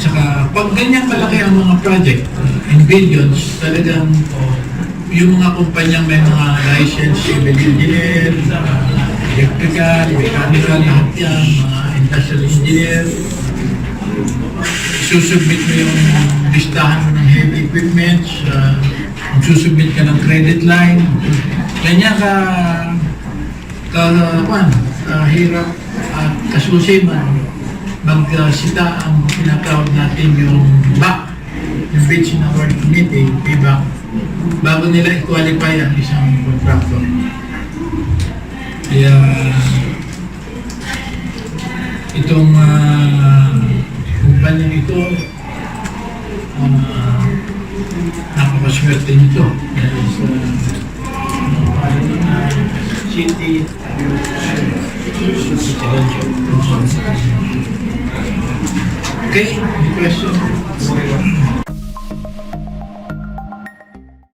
Tsaka pag ganyan kalaki ang mga project, in billions, talagang yung mga kumpanyang may mga license, civil engineer, electrical, mechanical, lahat yan, mga industrial engineer, isusubmit mo yung listahan mo ng heavy equipment, susubmit ka ng credit line, ganyan kahirap at kasusi man magsita ang pinatawag natin yung BAC, yung Beach and Award Committee, PBAC, bago nila i-qualify ang isang contractor. Kaya itong kumpanyang ito, napakaswerte nito. Dahil sa city, okay, any question?